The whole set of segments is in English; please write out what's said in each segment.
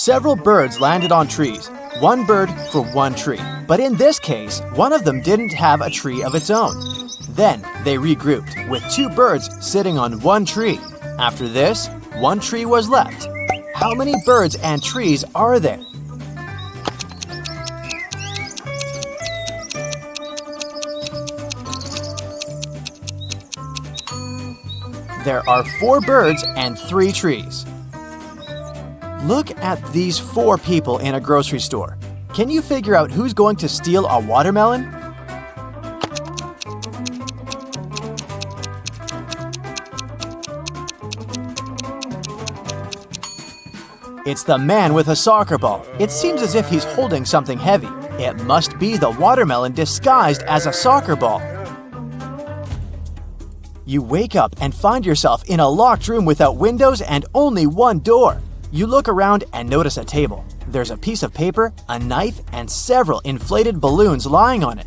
Several birds landed on trees, one bird for one tree. But in this case, one of them didn't have a tree of its own. Then they regrouped, with two birds sitting on one tree. After this, one tree was left. How many birds and trees are there? There are 4 birds and 3 trees. Look at these 4 people in a grocery store. Can you figure out who's going to steal a watermelon? It's the man with a soccer ball. It seems as if he's holding something heavy. It must be the watermelon disguised as a soccer ball. You wake up and find yourself in a locked room without windows and only one door. You look around and notice a table. There's a piece of paper, a knife, and several inflated balloons lying on it.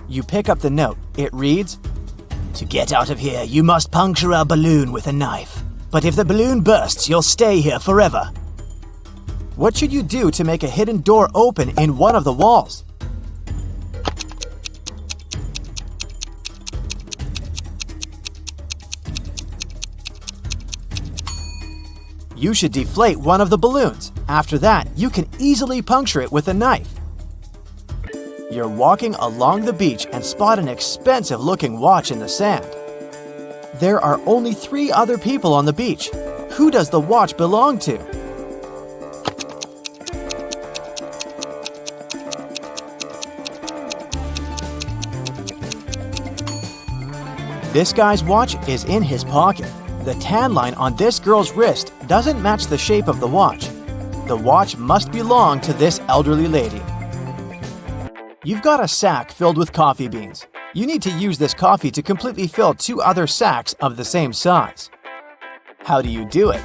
You pick up the note. It reads, "To get out of here, you must puncture a balloon with a knife. But if the balloon bursts, you'll stay here forever." What should you do to make a hidden door open in one of the walls? You should deflate one of the balloons. After that, you can easily puncture it with a knife. You're walking along the beach and spot an expensive-looking watch in the sand. There are only 3 other people on the beach. Who does the watch belong to? This guy's watch is in his pocket. The tan line on this girl's wrist doesn't match the shape of the watch. The watch must belong to this elderly lady. You've got a sack filled with coffee beans. You need to use this coffee to completely fill 2 other sacks of the same size. How do you do it?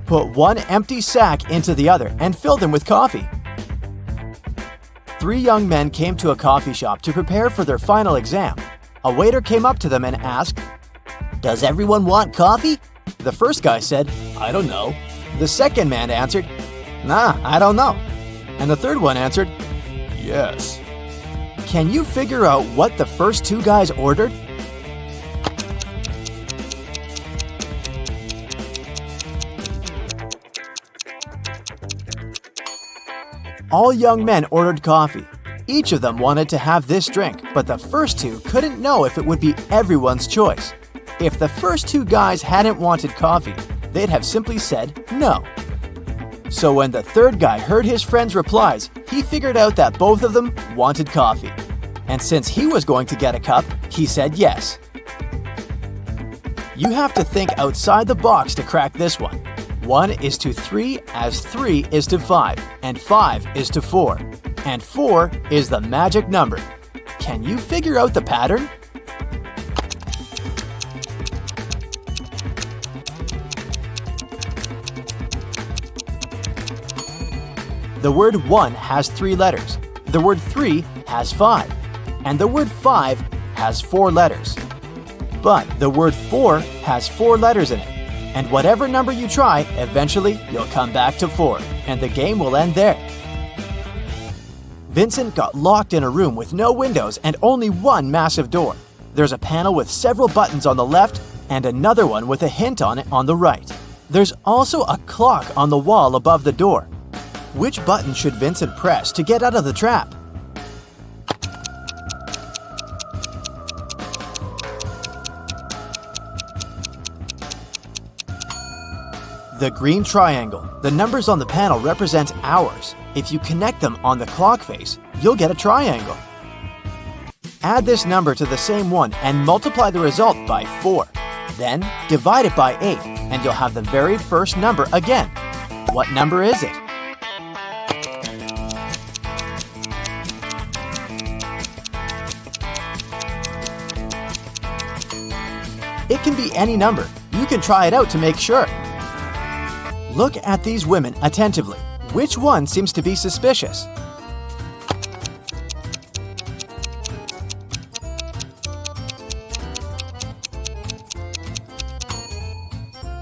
Put one empty sack into the other and fill them with coffee. 3 young men came to a coffee shop to prepare for their final exam. A waiter came up to them and asked, "Does everyone want coffee?" The first guy said, "I don't know." The second man answered, "Nah, I don't know." And the third one answered, "Yes." Can you figure out what the first 2 guys ordered? All young men ordered coffee. Each of them wanted to have this drink, but the first 2 couldn't know if it would be everyone's choice. If the first 2 guys hadn't wanted coffee, they'd have simply said no. So when the third guy heard his friend's replies, he figured out that both of them wanted coffee. And since he was going to get a cup, he said yes. You have to think outside the box to crack this one. 1 is to 3 as 3 is to 5, and 5 is to 4. And 4 is the magic number. Can you figure out the pattern? The word 1 has 3 letters. The word 3 has 5. And the word 5 has 4 letters. But the word 4 has 4 letters in it. And whatever number you try, eventually you'll come back to 4, and the game will end there. Vincent got locked in a room with no windows and only one massive door. There's a panel with several buttons on the left and another one with a hint on it on the right. There's also a clock on the wall above the door. Which button should Vincent press to get out of the trap? The green triangle. The numbers on the panel represent hours. If you connect them on the clock face, you'll get a triangle. Add this number to the same one and multiply the result by 4. Then divide it by 8 and you'll have the very first number again. What number is it? It can be any number. You can try it out to make sure. Look at these women attentively. Which one seems to be suspicious?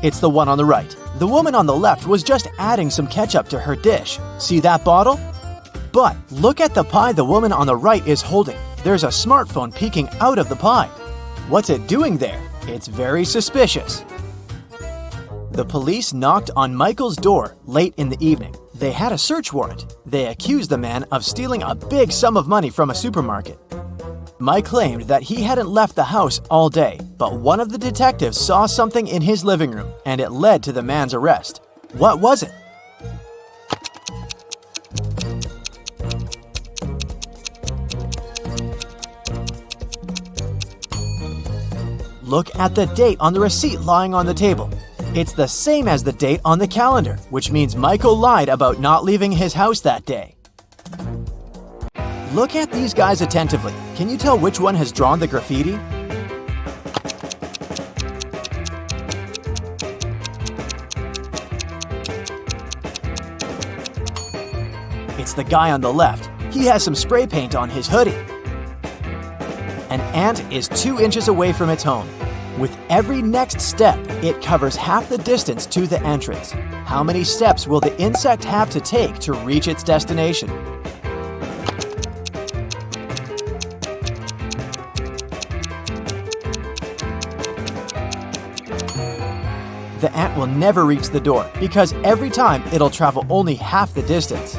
It's the one on the right. The woman on the left was just adding some ketchup to her dish. See that bottle? But look at the pie the woman on the right is holding. There's a smartphone peeking out of the pie. What's it doing there? It's very suspicious. The police knocked on Michael's door late in the evening. They had a search warrant. They accused the man of stealing a big sum of money from a supermarket. Mike claimed that he hadn't left the house all day, but one of the detectives saw something in his living room, and it led to the man's arrest. What was it? Look at the date on the receipt lying on the table. It's the same as the date on the calendar, which means Michael lied about not leaving his house that day. Look at these guys attentively. Can you tell which one has drawn the graffiti? It's the guy on the left. He has some spray paint on his hoodie. An ant is 2 inches away from its home. With every next step, it covers half the distance to the entrance. How many steps will the insect have to take to reach its destination? The ant will never reach the door because every time it'll travel only half the distance.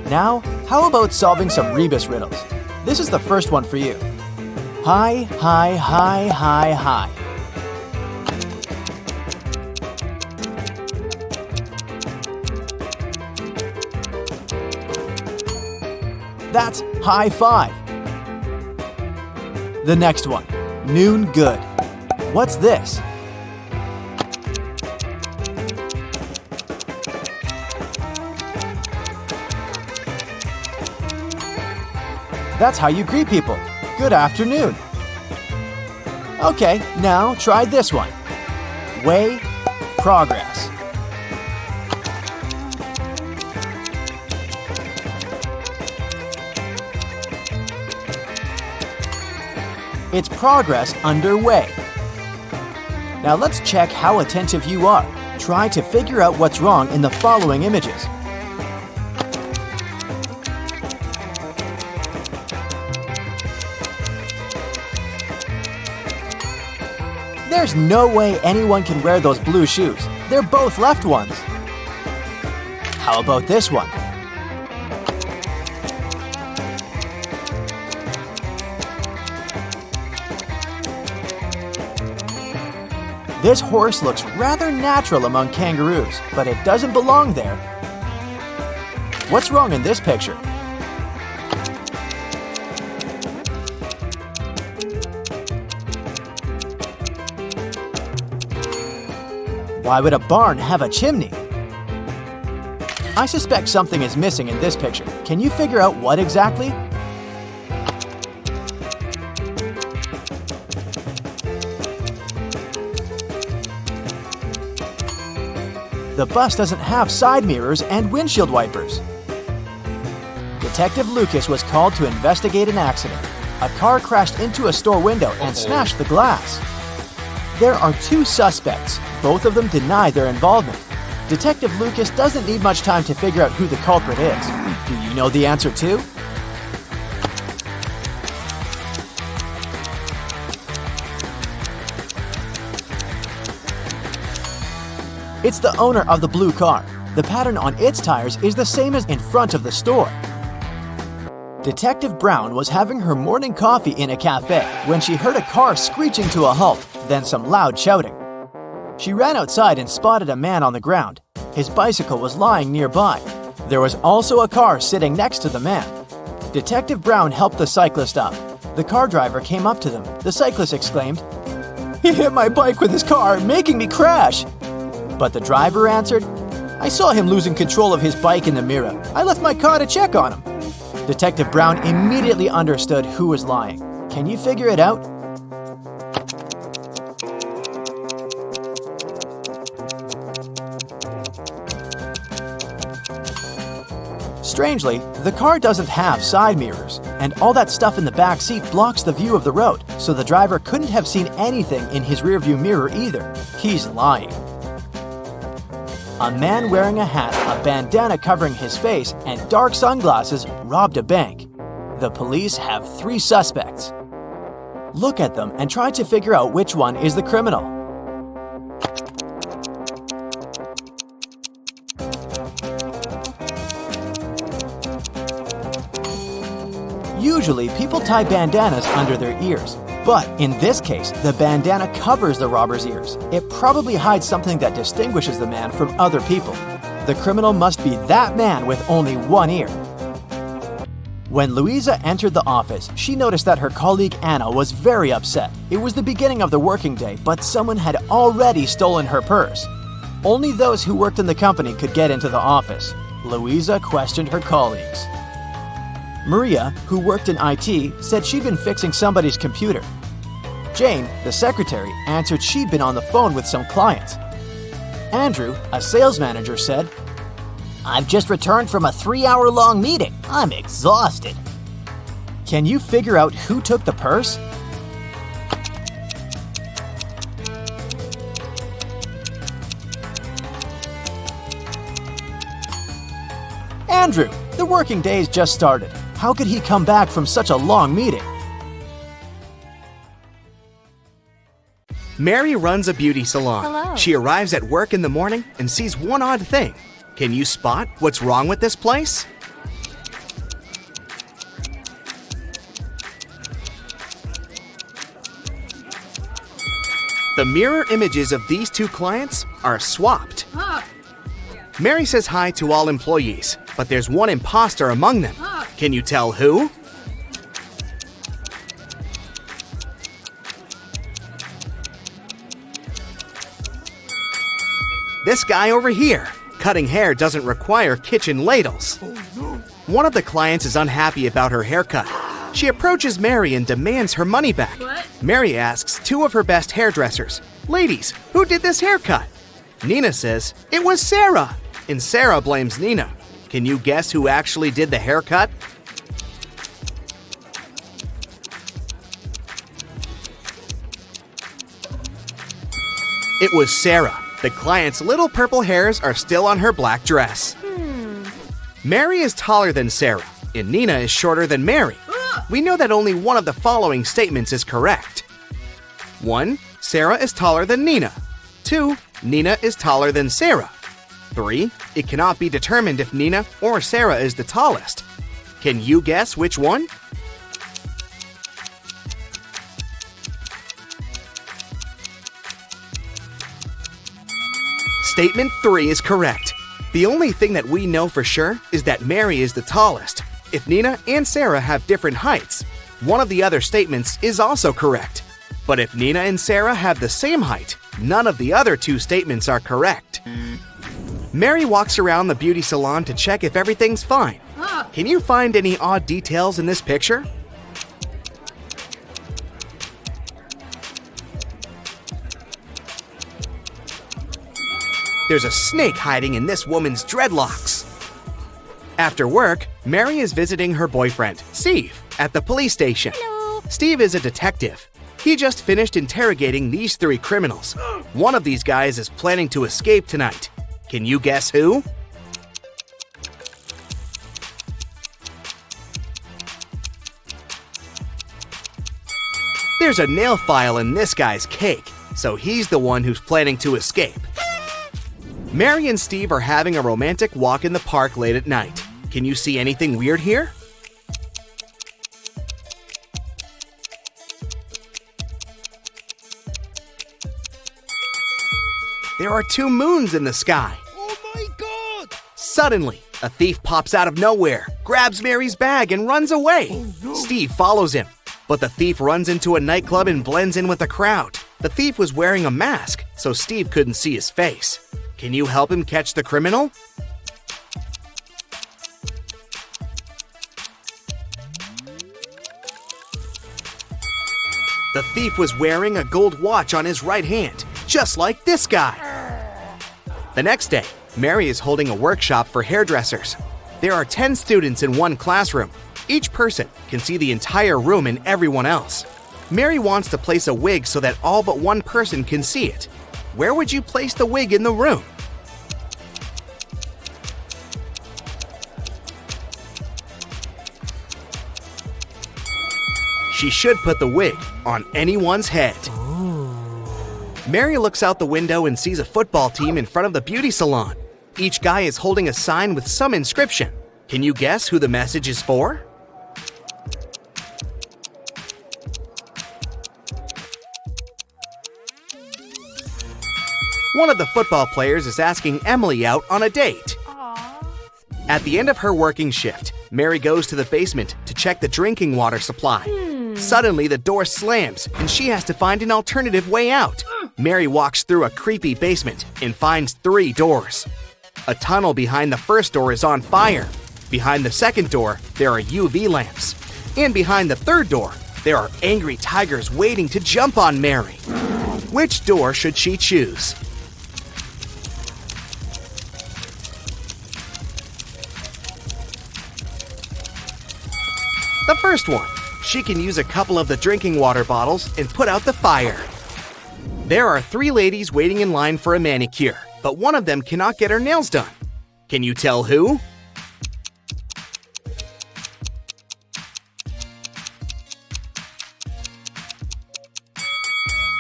Now, how about solving some Reebus riddles? This is the first one for you. High, high, high, high, high. That's high five. The next one, noon good. What's this? That's how you greet people. Good afternoon. Okay, now try this one. Way, progress. It's progress underway. Now let's check how attentive you are. Try to figure out what's wrong in the following images. There's no way anyone can wear those blue shoes. They're both left ones. How about this one? This horse looks rather natural among kangaroos, but it doesn't belong there. What's wrong in this picture? Why would a barn have a chimney? I suspect something is missing in this picture. Can you figure out what exactly? The bus doesn't have side mirrors and windshield wipers. Detective Lucas was called to investigate an accident. A car crashed into a store window and smashed the glass. There are 2 suspects. Both of them deny their involvement. Detective Lucas doesn't need much time to figure out who the culprit is. Do you know the answer too? It's the owner of the blue car. The pattern on its tires is the same as in front of the store. Detective Brown was having her morning coffee in a cafe when she heard a car screeching to a halt, then some loud shouting. She ran outside and spotted a man on the ground. His bicycle was lying nearby. There was also a car sitting next to the man. Detective Brown helped the cyclist up. The car driver came up to them. The cyclist exclaimed, "He hit my bike with his car, making me crash." But the driver answered, "I saw him losing control of his bike in the mirror. I left my car to check on him." Detective Brown immediately understood who was lying. Can you figure it out? Strangely, the car doesn't have side mirrors, and all that stuff in the back seat blocks the view of the road, so the driver couldn't have seen anything in his rearview mirror either. He's lying. A man wearing a hat, a bandana covering his face, and dark sunglasses robbed a bank. The police have 3 suspects. Look at them and try to figure out which one is the criminal. Usually, people tie bandanas under their ears, but in this case, the bandana covers the robber's ears. It probably hides something that distinguishes the man from other people. The criminal must be that man with only one ear. When Louisa entered the office, she noticed that her colleague Anna was very upset. It was the beginning of the working day, but someone had already stolen her purse. Only those who worked in the company could get into the office. Louisa questioned her colleagues. Maria, who worked in IT, said she'd been fixing somebody's computer. Jane, the secretary, answered she'd been on the phone with some clients. Andrew, a sales manager, said, "I've just returned from a 3-hour-long meeting. I'm exhausted." "Can you figure out who took the purse?" Andrew, the working day's just started. How could he come back from such a long meeting? Mary runs a beauty salon. Hello. She arrives at work in the morning and sees one odd thing. Can you spot what's wrong with this place? The mirror images of these 2 clients are swapped. Mary says hi to all employees, but there's one impostor among them. Can you tell who? This guy over here. Cutting hair doesn't require kitchen ladles. One of the clients is unhappy about her haircut. She approaches Mary and demands her money back. Mary asks 2 of her best hairdressers, "Ladies, who did this haircut?" Nina says, "It was Sarah." And Sarah blames Nina. Can you guess who actually did the haircut? It was Sarah. The client's little purple hairs are still on her black dress. Mary is taller than Sarah, and Nina is shorter than Mary. We know that only one of the following statements is correct. 1. Sarah is taller than Nina. 2. Nina is taller than Sarah. 3. It cannot be determined if Nina or Sarah is the tallest. Can you guess which one? Statement 3 is correct. The only thing that we know for sure is that Mary is the tallest. If Nina and Sarah have different heights, one of the other statements is also correct. But if Nina and Sarah have the same height, none of the other 2 statements are correct. Mary walks around the beauty salon to check if everything's fine. Can you find any odd details in this picture? There's a snake hiding in this woman's dreadlocks. After work, Mary is visiting her boyfriend, Steve, at the police station. Hello. Steve is a detective. He just finished interrogating these 3 criminals. One of these guys is planning to escape tonight. Can you guess who? There's a nail file in this guy's cake, so he's the one who's planning to escape. Mary and Steve are having a romantic walk in the park late at night. Can you see anything weird here? There are 2 moons in the sky. Oh my god! Suddenly, a thief pops out of nowhere, grabs Mary's bag, and runs away. Oh, no. Steve follows him, but the thief runs into a nightclub and blends in with the crowd. The thief was wearing a mask, so Steve couldn't see his face. Can you help him catch the criminal? The thief was wearing a gold watch on his right hand, just like this guy. The next day, Mary is holding a workshop for hairdressers. There are 10 students in one classroom. Each person can see the entire room and everyone else. Mary wants to place a wig so that all but one person can see it. Where would you place the wig in the room? She should put the wig on anyone's head. Mary looks out the window and sees a football team in front of the beauty salon. Each guy is holding a sign with some inscription. Can you guess who the message is for? One of the football players is asking Emily out on a date. At the end of her working shift, Mary goes to the basement to check the drinking water supply. Suddenly, the door slams and she has to find an alternative way out. Mary walks through a creepy basement and finds 3 doors. A tunnel behind the first door is on fire. Behind the second door, there are UV lamps. And behind the third door, there are angry tigers waiting to jump on Mary. Which door should she choose? The first one. She can use a couple of the drinking water bottles and put out the fire. There are 3 ladies waiting in line for a manicure, but one of them cannot get her nails done. Can you tell who?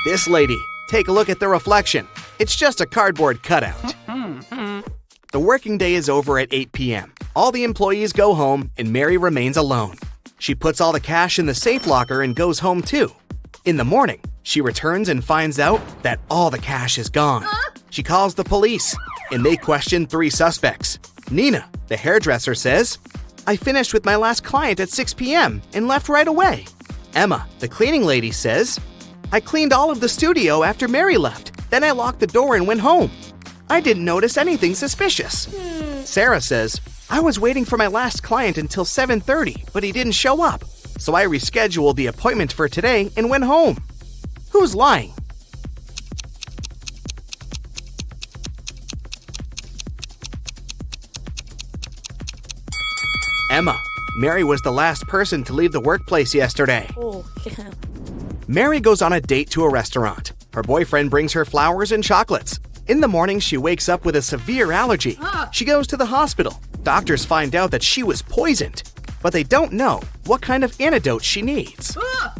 This lady. Take a look at the reflection. It's just a cardboard cutout. The working day is over at 8 p.m. All the employees go home and Mary remains alone. She puts all the cash in the safe locker and goes home too. In the morning, she returns and finds out that all the cash is gone. She calls the police, and they question 3 suspects. Nina, the hairdresser, says, "I finished with my last client at 6 p.m. and left right away." Emma, the cleaning lady, says, "I cleaned all of the studio after Mary left. Then I locked the door and went home. I didn't notice anything suspicious." Sarah says, "I was waiting for my last client until 7:30, but he didn't show up. So I rescheduled the appointment for today and went home." Who's lying? Emma. Mary was the last person to leave the workplace yesterday. Mary goes on a date to a restaurant. Her boyfriend brings her flowers and chocolates. In the morning, she wakes up with a severe allergy. She goes to the hospital. Doctors find out that she was poisoned, but they don't know what kind of antidote she needs.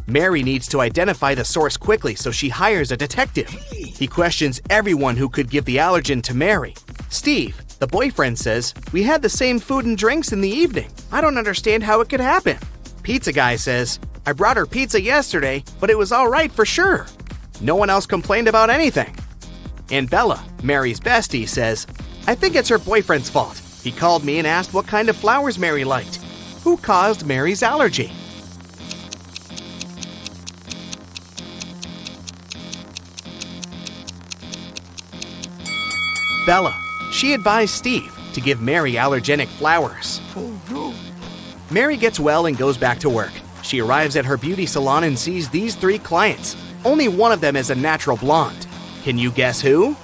Mary needs to identify the source quickly, so she hires a detective. He questions everyone who could give the allergen to Mary. Steve, the boyfriend, says, "We had the same food and drinks in the evening. I don't understand how it could happen." Pizza guy says, "I brought her pizza yesterday, but it was all right for sure. No one else complained about anything." And Bella, Mary's bestie, says, "I think it's her boyfriend's fault. He called me and asked what kind of flowers Mary liked. Who caused Mary's allergy?" Bella. She advised Steve to give Mary allergenic flowers. Mary gets well and goes back to work. She arrives at her beauty salon and sees these 3 clients. Only one of them is a natural blonde. Can you guess who?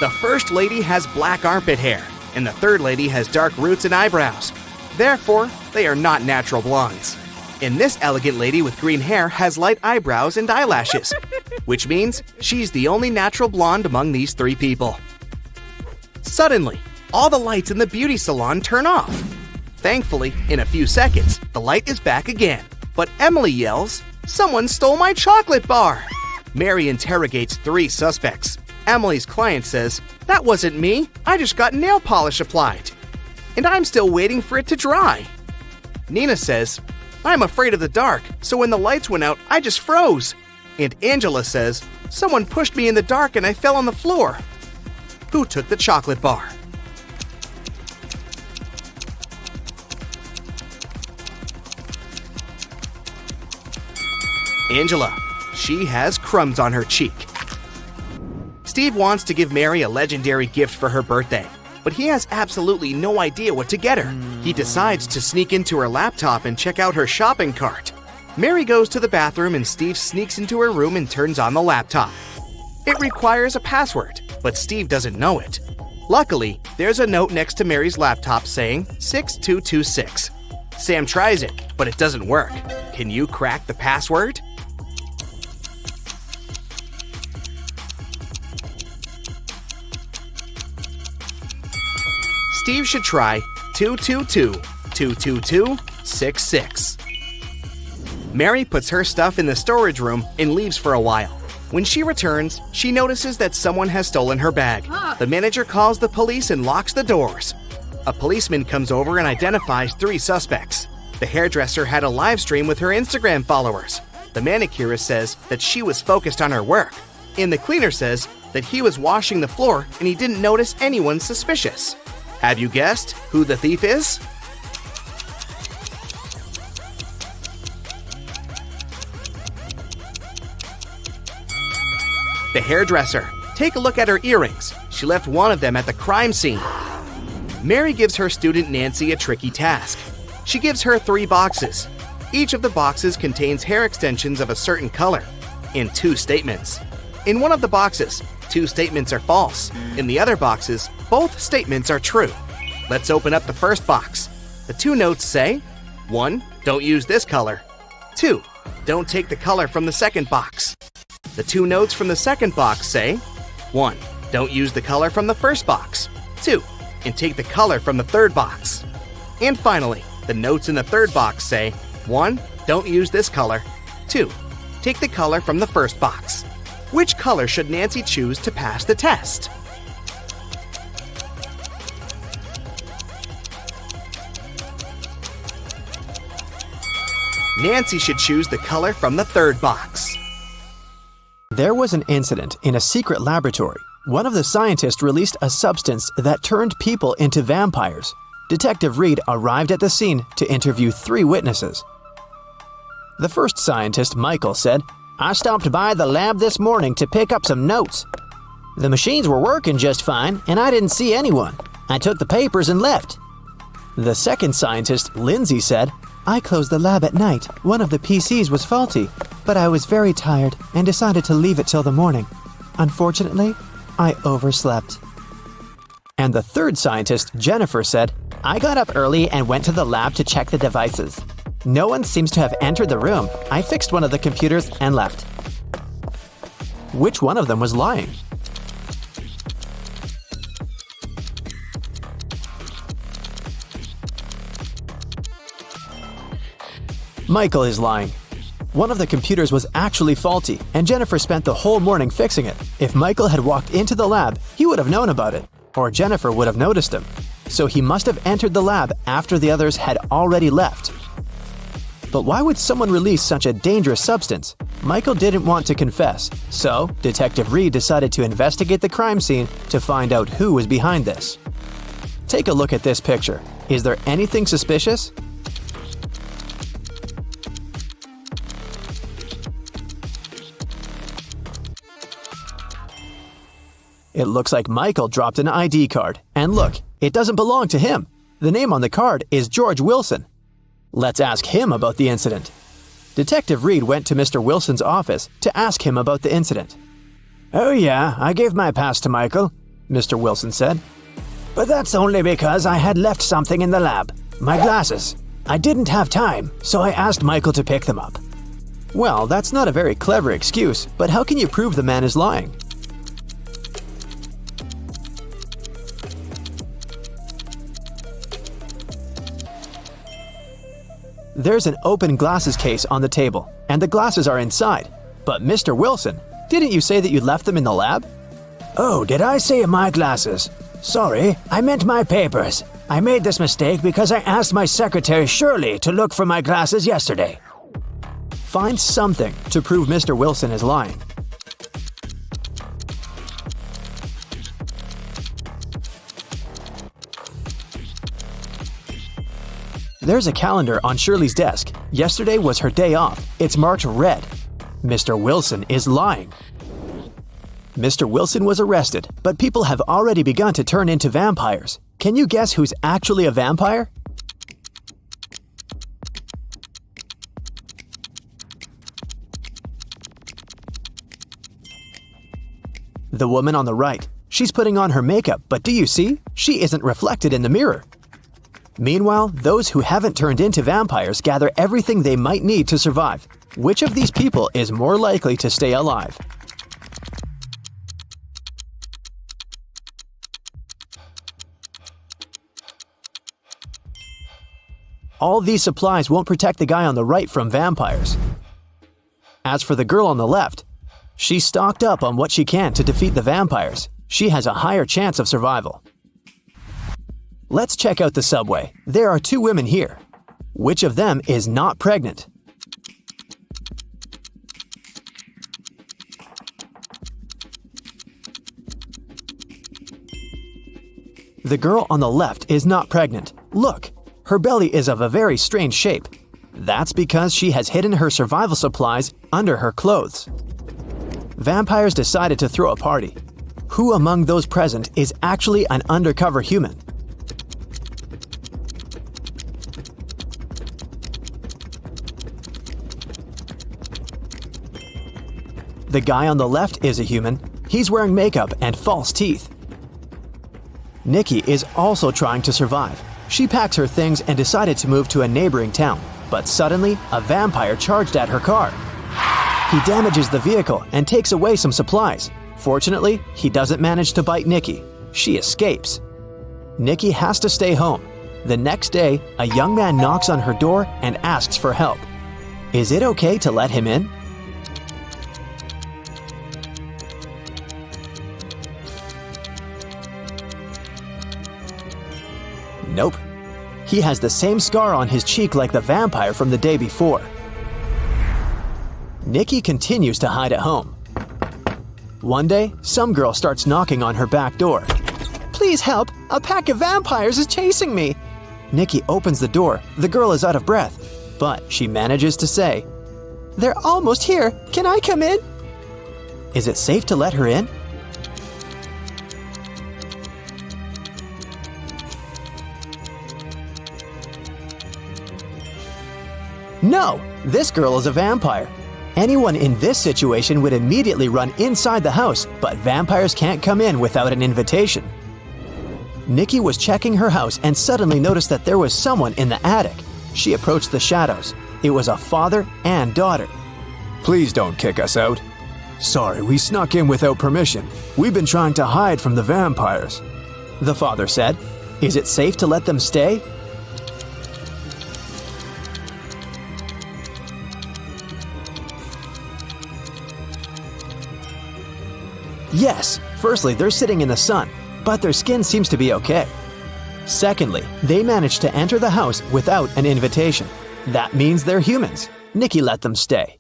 The first lady has black armpit hair, and the third lady has dark roots and eyebrows. Therefore, they are not natural blondes. And this elegant lady with green hair has light eyebrows and eyelashes, which means she's the only natural blonde among these 3 people. Suddenly, all the lights in the beauty salon turn off. Thankfully, in a few seconds, the light is back again. But Emily yells, "Someone stole my chocolate bar!" Mary interrogates 3 suspects. Emily's client says, "That wasn't me. I just got nail polish applied. And I'm still waiting for it to dry." Nina says, "I'm afraid of the dark, so when the lights went out, I just froze." And Angela says, "Someone pushed me in the dark and I fell on the floor." Who took the chocolate bar? Angela. She has crumbs on her cheek. Steve wants to give Mary a legendary gift for her birthday, but he has absolutely no idea what to get her. He decides to sneak into her laptop and check out her shopping cart. Mary goes to the bathroom and Steve sneaks into her room and turns on the laptop. It requires a password, but Steve doesn't know it. Luckily, there's a note next to Mary's laptop saying 6226. Sam tries it, but it doesn't work. Can you crack the password? Steve should try 222-222-66. Mary puts her stuff in the storage room and leaves for a while. When she returns, she notices that someone has stolen her bag. The manager calls the police and locks the doors. A policeman comes over and identifies 3 suspects. The hairdresser had a live stream with her Instagram followers. The manicurist says that she was focused on her work. And the cleaner says that he was washing the floor and he didn't notice anyone suspicious. Have you guessed who the thief is? The hairdresser. Take a look at her earrings. She left one of them at the crime scene. Mary gives her student Nancy a tricky task. She gives her 3 boxes. Each of the boxes contains hair extensions of a certain color, in 2 statements. In one of the boxes, 2 statements are false. In the other boxes, both statements are true. Let's open up the first box. The 2 notes say, 1. Don't use this color. 2. Don't take the color from the second box. The 2 notes from the second box say, 1. Don't use the color from the first box. 2. And take the color from the third box. And finally, the notes in the third box say, 1. Don't use this color. 2. Take the color from the first box. Which color should Nancy choose to pass the test? Nancy should choose the color from the third box. There was an incident in a secret laboratory. One of the scientists released a substance that turned people into vampires. Detective Reed arrived at the scene to interview 3 witnesses. The first scientist, Michael, said, I stopped by the lab this morning to pick up some notes. The machines were working just fine, and I didn't see anyone. I took the papers and left. The second scientist, Lindsay, said, I closed the lab at night. One of the PCs was faulty, but I was very tired and decided to leave it till the morning. Unfortunately, I overslept. And the third scientist, Jennifer, said, I got up early and went to the lab to check the devices. No one seems to have entered the room. I fixed one of the computers and left. Which one of them was lying? Michael is lying. One of the computers was actually faulty, and Jennifer spent the whole morning fixing it. If Michael had walked into the lab, he would have known about it, or Jennifer would have noticed him. So he must have entered the lab after the others had already left. But why would someone release such a dangerous substance? Michael didn't want to confess, so Detective Reed decided to investigate the crime scene to find out who was behind this. Take a look at this picture. Is there anything suspicious? It looks like Michael dropped an ID card. And look, it doesn't belong to him. The name on the card is George Wilson. Let's ask him about the incident. Detective Reed went to Mr. Wilson's office to ask him about the incident. Oh yeah, I gave my pass to Michael, Mr. Wilson said. But that's only because I had left something in the lab. My glasses. I didn't have time, so I asked Michael to pick them up. Well, that's not a very clever excuse, but how can you prove the man is lying? There's an open glasses case on the table, and the glasses are inside. But Mr. Wilson, didn't you say that you left them in the lab? Oh, did I say my glasses? Sorry, I meant my papers. I made this mistake because I asked my secretary Shirley to look for my glasses yesterday. Find something to prove Mr. Wilson is lying. There's a calendar on Shirley's desk. Yesterday was her day off. It's marked red. Mr. Wilson is lying. Mr. Wilson was arrested, but people have already begun to turn into vampires. Can you guess who's actually a vampire? The woman on the right. She's putting on her makeup, but do you see? She isn't reflected in the mirror. Meanwhile, those who haven't turned into vampires gather everything they might need to survive. Which of these people is more likely to stay alive? All these supplies won't protect the guy on the right from vampires. As for the girl on the left, she's stocked up on what she can to defeat the vampires. She has a higher chance of survival. Let's check out the subway. There are 2 women here. Which of them is not pregnant? The girl on the left is not pregnant. Look! Her belly is of a very strange shape. That's because she has hidden her survival supplies under her clothes. Vampires decided to throw a party. Who among those present is actually an undercover human? The guy on the left is a human. He's wearing makeup and false teeth. Nikki is also trying to survive. She packs her things and decided to move to a neighboring town, but suddenly a vampire charged at her car. He damages the vehicle and takes away some supplies. Fortunately, he doesn't manage to bite Nikki. She escapes. Nikki has to stay home. The next day, a young man knocks on her door and asks for help. Is it okay to let him in? Nope. He has the same scar on his cheek like the vampire from the day before. Nikki continues to hide at home. One day, some girl starts knocking on her back door. Please help! A pack of vampires is chasing me! Nikki opens the door. The girl is out of breath, but she manages to say, They're almost here. Can I come in? Is it safe to let her in? No! This girl is a vampire. Anyone in this situation would immediately run inside the house, but vampires can't come in without an invitation. Nikki was checking her house and suddenly noticed that there was someone in the attic. She approached the shadows. It was a father and daughter. Please don't kick us out. Sorry, we snuck in without permission. We've been trying to hide from the vampires. The father said, Is it safe to let them stay? Yes, firstly, they're sitting in the sun, but their skin seems to be okay. Secondly, they managed to enter the house without an invitation. That means they're humans. Nikki let them stay.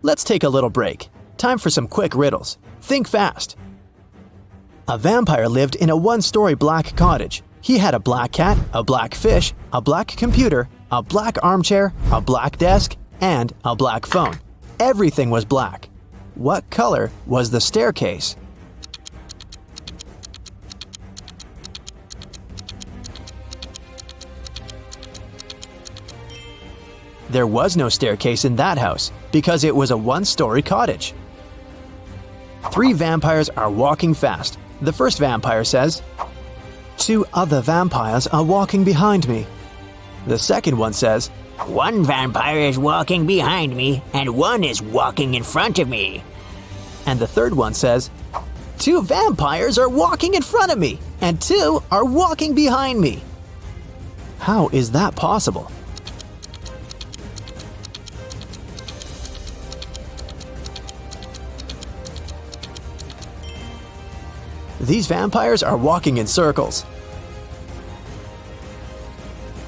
Let's take a little break. Time for some quick riddles. Think fast. A vampire lived in a 1-story black cottage. He had a black cat, a black fish, a black computer, a black armchair, a black desk, and a black phone. Everything was black. What color was the staircase? There was no staircase in that house because it was a 1-story cottage. 3 vampires are walking fast. The first vampire says, 2 other vampires are walking behind me. The second one says, 1 vampire is walking behind me, and 1 is walking in front of me. And the third one says, 2 vampires are walking in front of me, and 2 are walking behind me. How is that possible? These vampires are walking in circles.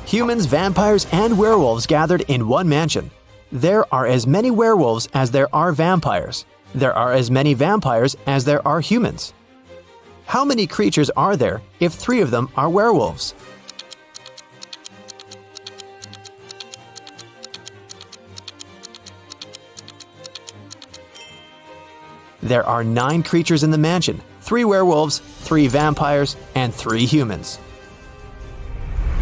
Humans, vampires, and werewolves gathered in one mansion. There are as many werewolves as there are vampires. There are as many vampires as there are humans. How many creatures are there if 3 of them are werewolves? There are 9 creatures in the mansion, 3 werewolves, 3 vampires, and 3 humans.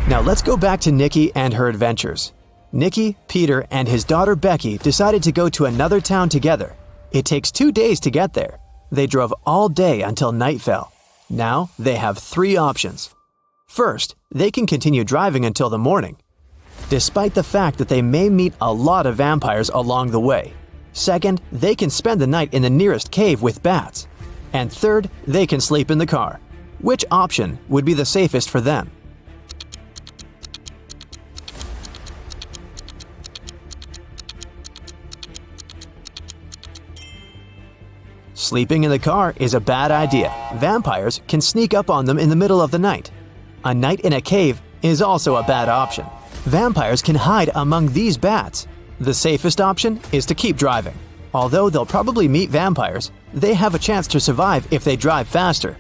Now let's go back to Nikki and her adventures. Nikki, Peter, and his daughter Becky decided to go to another town together. It takes 2 days to get there. They drove all day until night fell. Now they have 3 options. First, they can continue driving until the morning, despite the fact that they may meet a lot of vampires along the way. Second, they can spend the night in the nearest cave with bats. And third, they can sleep in the car. Which option would be the safest for them? Sleeping in the car is a bad idea. Vampires can sneak up on them in the middle of the night. A night in a cave is also a bad option. Vampires can hide among these bats. The safest option is to keep driving. Although they'll probably meet vampires, they have a chance to survive if they drive faster.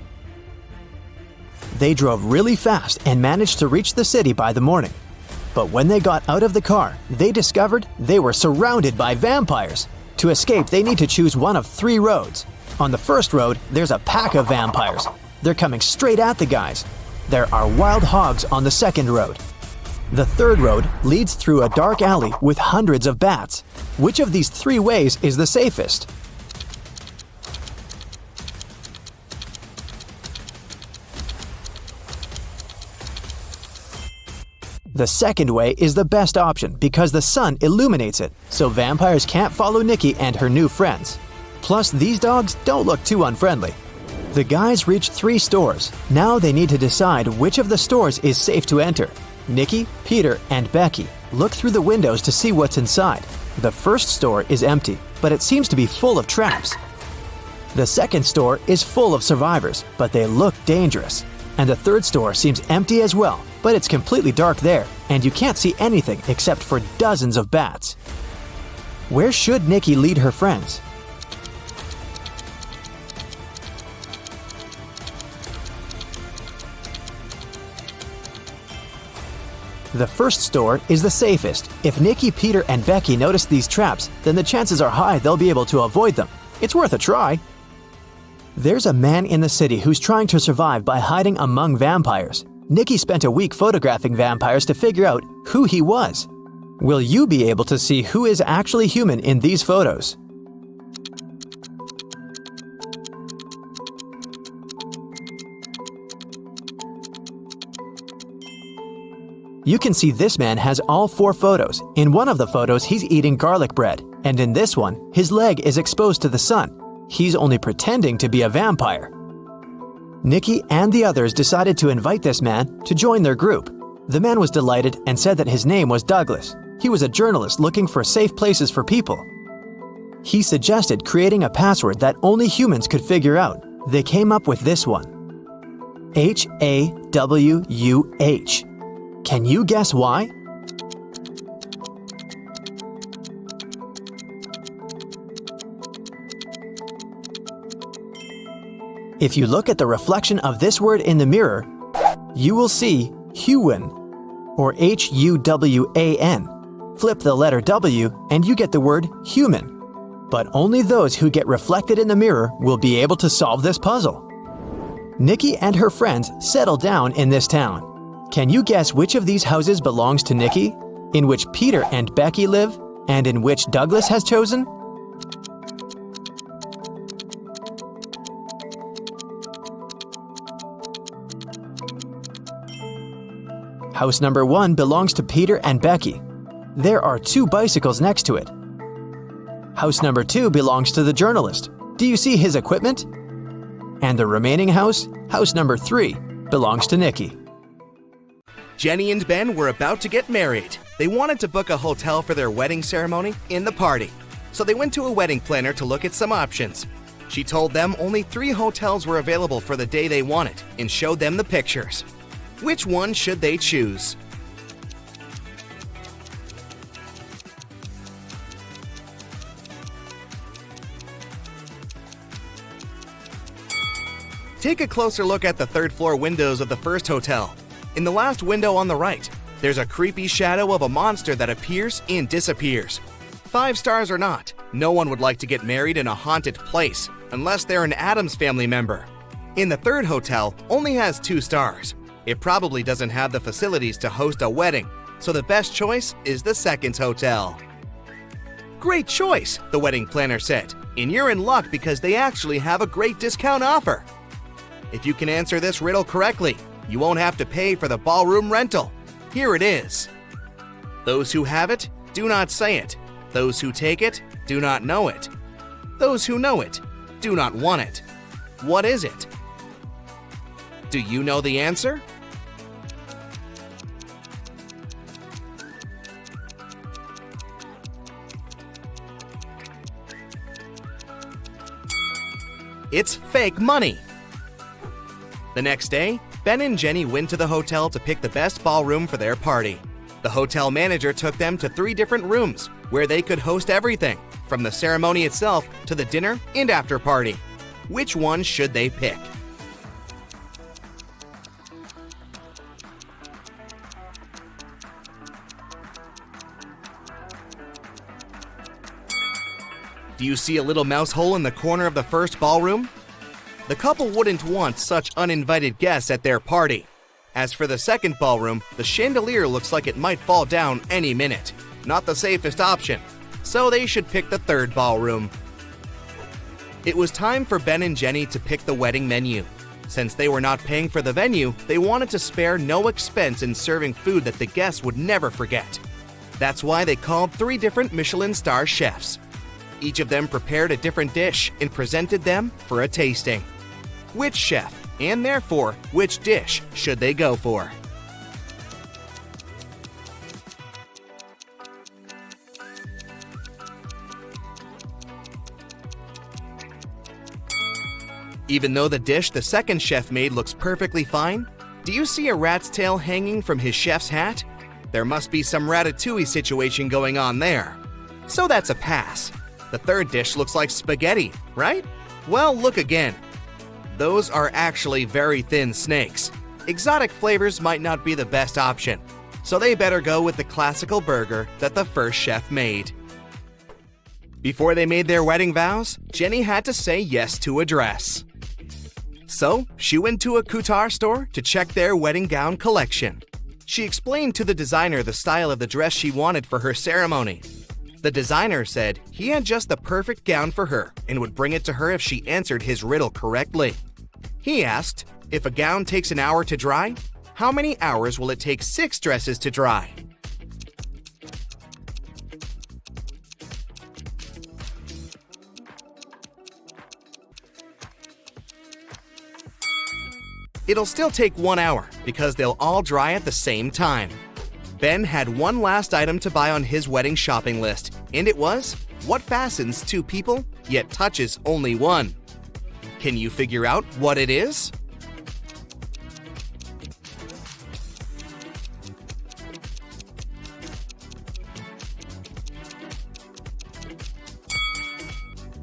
They drove really fast and managed to reach the city by the morning. But when they got out of the car, they discovered they were surrounded by vampires. To escape, they need to choose one of 3 roads. On the first road, there's a pack of vampires. They're coming straight at the guys. There are wild hogs on the second road. The third road leads through a dark alley with hundreds of bats. Which of these 3 ways is the safest? The second way is the best option because the sun illuminates it, so vampires can't follow Nikki and her new friends. Plus, these dogs don't look too unfriendly. The guys reach 3 stores. Now they need to decide which of the stores is safe to enter. Nikki, Peter, and Becky look through the windows to see what's inside. The first store is empty, but it seems to be full of traps. The second store is full of survivors, but they look dangerous. And the third store seems empty as well, but it's completely dark there, and you can't see anything except for dozens of bats. Where should Nikki lead her friends? The first store is the safest. If Nikki, Peter, and Becky notice these traps, then the chances are high they'll be able to avoid them. It's worth a try. There's a man in the city who's trying to survive by hiding among vampires. Nikki spent a week photographing vampires to figure out who he was. Will you be able to see who is actually human in these photos? You can see this man has all 4 photos. In one of the photos, he's eating garlic bread, and in this one, his leg is exposed to the sun. He's only pretending to be a vampire. Nikki and the others decided to invite this man to join their group. The man was delighted and said that his name was Douglas. He was a journalist looking for safe places for people. He suggested creating a password that only humans could figure out. They came up with this one: HAWUH. Can you guess why? If you look at the reflection of this word in the mirror, you will see Huwan, or Huwan. Flip the letter W and you get the word human. But only those who get reflected in the mirror will be able to solve this puzzle. Nikki and her friends settle down in this town. Can you guess which of these houses belongs to Nikki, in which Peter and Becky live, and in which Douglas has chosen? House number 1 belongs to Peter and Becky. There are 2 bicycles next to it. House number 2 belongs to the journalist. Do you see his equipment? And the remaining house, house number 3, belongs to Nikki. Jenny and Ben were about to get married. They wanted to book a hotel for their wedding ceremony in the party. So they went to a wedding planner to look at some options. She told them only 3 hotels were available for the day they wanted and showed them the pictures. Which one should they choose? Take a closer look at the 3rd floor windows of the first hotel. In the last window on the right, there's a creepy shadow of a monster that appears and disappears. 5 stars or not, no one would like to get married in a haunted place unless they're an Addams Family member. In the 3rd hotel, only has 2 stars. It probably doesn't have the facilities to host a wedding, so the best choice is the 2nd hotel. Great choice, the wedding planner said. And you're in luck because they actually have a great discount offer. If you can answer this riddle correctly, you won't have to pay for the ballroom rental. Here it is. Those who have it, do not say it. Those who take it, do not know it. Those who know it, do not want it. What is it? Do you know the answer? It's fake money. The next day, Ben and Jenny went to the hotel to pick the best ballroom for their party. The hotel manager took them to 3 different rooms where they could host everything, from the ceremony itself to the dinner and after party. Which one should they pick? Do you see a little mouse hole in the corner of the first ballroom? The couple wouldn't want such uninvited guests at their party. As for the second ballroom, the chandelier looks like it might fall down any minute. Not the safest option, so they should pick the third ballroom. It was time for Ben and Jenny to pick the wedding menu. Since they were not paying for the venue, they wanted to spare no expense in serving food that the guests would never forget. That's why they called 3 different Michelin star chefs. Each of them prepared a different dish and presented them for a tasting. Which chef, and therefore which dish, should they go for? Even though the dish the second chef made looks perfectly fine, do you see a rat's tail hanging from his chef's hat? There must be some ratatouille situation going on there. So that's a pass. The third dish looks like spaghetti, right? Well, look again. Those are actually very thin snakes. Exotic flavors might not be the best option, so they better go with the classical burger that the first chef made. Before they made their wedding vows, Jenny had to say yes to a dress. So, she went to a couture store to check their wedding gown collection. She explained to the designer the style of the dress she wanted for her ceremony. The designer said he had just the perfect gown for her and would bring it to her if she answered his riddle correctly. He asked, if a gown takes an hour to dry, how many hours will it take 6 dresses to dry? It'll still take 1 hour because they'll all dry at the same time. Ben had one last item to buy on his wedding shopping list, and it was, what fastens 2 people, yet touches only 1? Can you figure out what it is?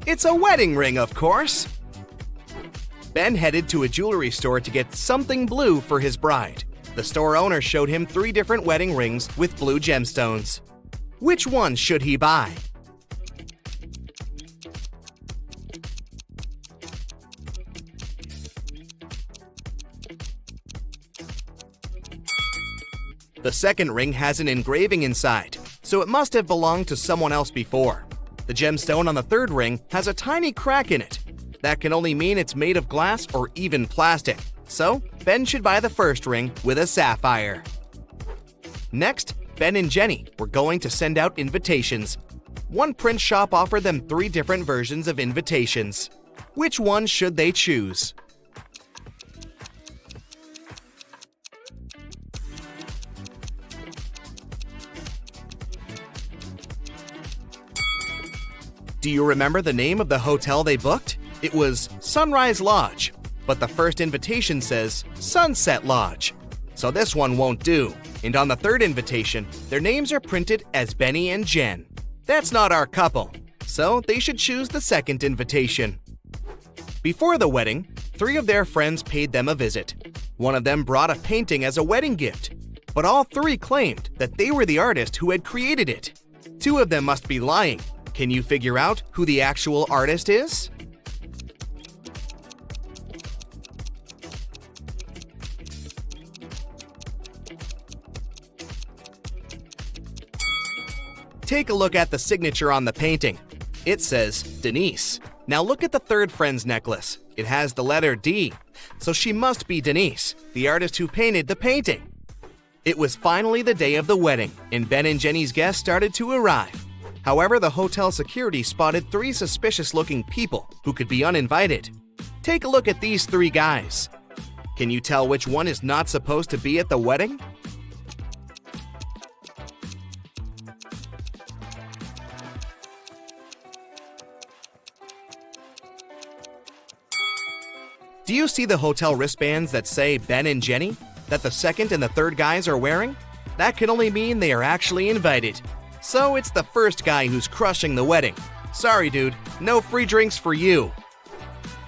It's a wedding ring, of course! Ben headed to a jewelry store to get something blue for his bride. The store owner showed him 3 different wedding rings with blue gemstones. Which one should he buy? The second ring has an engraving inside, so it must have belonged to someone else before. The gemstone on the third ring has a tiny crack in it. That can only mean it's made of glass or even plastic. So, Ben should buy the first ring with a sapphire. Next, Ben and Jenny were going to send out invitations. One print shop offered them 3 different versions of invitations. Which one should they choose? Do you remember the name of the hotel they booked? It was Sunrise Lodge, but the first invitation says Sunset Lodge. So this one won't do. And on the third invitation, their names are printed as Benny and Jen. That's not our couple, so they should choose the second invitation. Before the wedding, 3 of their friends paid them a visit. One of them brought a painting as a wedding gift, but all 3 claimed that they were the artist who had created it. 2 of them must be lying. Can you figure out who the actual artist is? Take a look at the signature on the painting. It says Denise. Now look at the third friend's necklace. It has the letter D. So she must be Denise, the artist who painted the painting. It was finally the day of the wedding, and Ben and Jenny's guests started to arrive. However, the hotel security spotted 3 suspicious-looking people who could be uninvited. Take a look at these 3 guys. Can you tell which one is not supposed to be at the wedding? Do you see the hotel wristbands that say Ben and Jenny, that the second and the third guys are wearing? That can only mean they are actually invited. So it's the first guy who's crushing the wedding. Sorry, dude, no free drinks for you.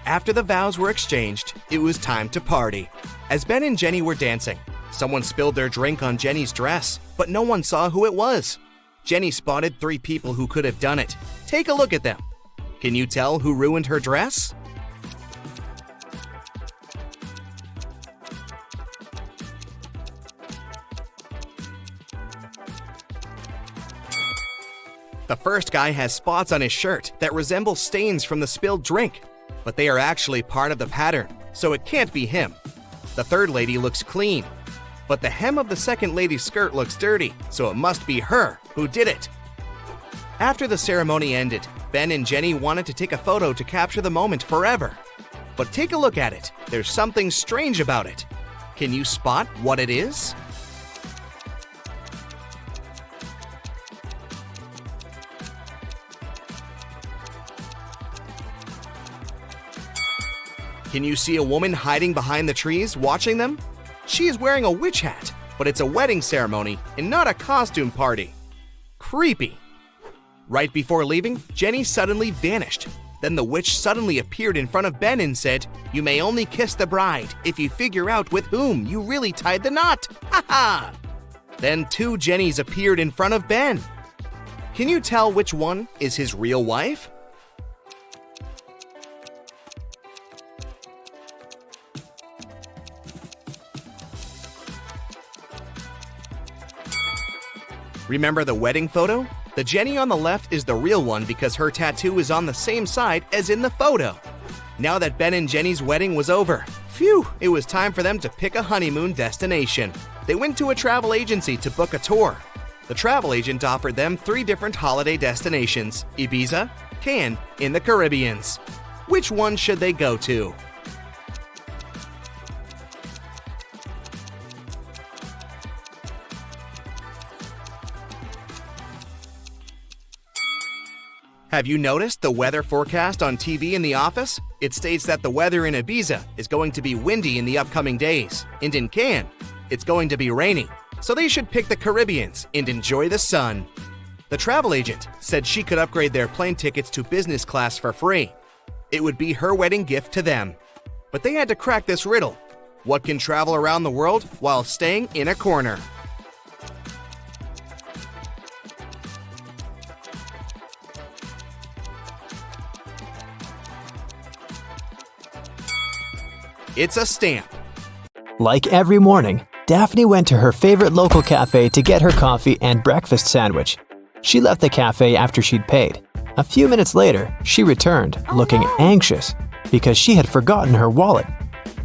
After the vows were exchanged, it was time to party. As Ben and Jenny were dancing, someone spilled their drink on Jenny's dress, but no one saw who it was. Jenny spotted 3 people who could have done it. Take a look at them. Can you tell who ruined her dress? The first guy has spots on his shirt that resemble stains from the spilled drink, but they are actually part of the pattern, so it can't be him. The third lady looks clean, but the hem of the second lady's skirt looks dirty, so it must be her who did it. After the ceremony ended, Ben and Jenny wanted to take a photo to capture the moment forever. But take a look at it. There's something strange about it. Can you spot what it is? Can you see a woman hiding behind the trees watching them? She is wearing a witch hat, but it's a wedding ceremony and not a costume party. Creepy. Right before leaving, Jenny suddenly vanished. Then the witch suddenly appeared in front of Ben and said, "You may only kiss the bride if you figure out with whom you really tied the knot. Ha ha!" Then 2 Jennys appeared in front of Ben. Can you tell which one is his real wife? Remember the wedding photo? The Jenny on the left is the real one because her tattoo is on the same side as in the photo. Now that Ben and Jenny's wedding was over, phew, it was time for them to pick a honeymoon destination. They went to a travel agency to book a tour. The travel agent offered them 3 different holiday destinations: Ibiza, Cannes, in the Caribbeans. Which one should they go to? Have you noticed the weather forecast on TV in the office? It states that the weather in Ibiza is going to be windy in the upcoming days, and in Cannes, it's going to be rainy. So they should pick the Caribbeans and enjoy the sun. The travel agent said she could upgrade their plane tickets to business class for free. It would be her wedding gift to them. But they had to crack this riddle. What can travel around the world while staying in a corner? It's a stamp. Like every morning, Daphne went to her favorite local cafe to get her coffee and breakfast sandwich. She left the cafe after she'd paid. A few minutes later, she returned, looking anxious, because she had forgotten her wallet.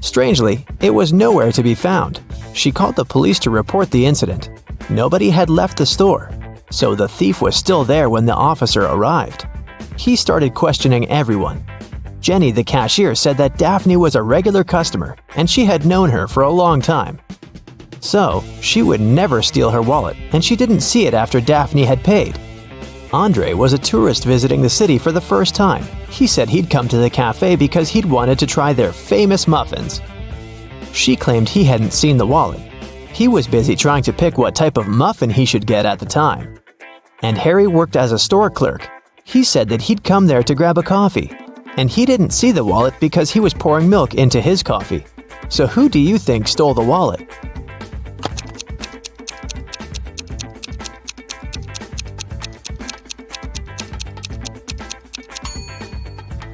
Strangely, it was nowhere to be found. She called the police to report the incident. Nobody had left the store, so the thief was still there when the officer arrived. He started questioning everyone. Jenny, the cashier, said that Daphne was a regular customer and she had known her for a long time. So, she would never steal her wallet, and she didn't see it after Daphne had paid. Andre was a tourist visiting the city for the first time. He said he'd come to the cafe because he'd wanted to try their famous muffins. She claimed he hadn't seen the wallet. He was busy trying to pick what type of muffin he should get at the time. And Harry worked as a store clerk. He said that he'd come there to grab a coffee, and he didn't see the wallet because he was pouring milk into his coffee. So who do you think stole the wallet?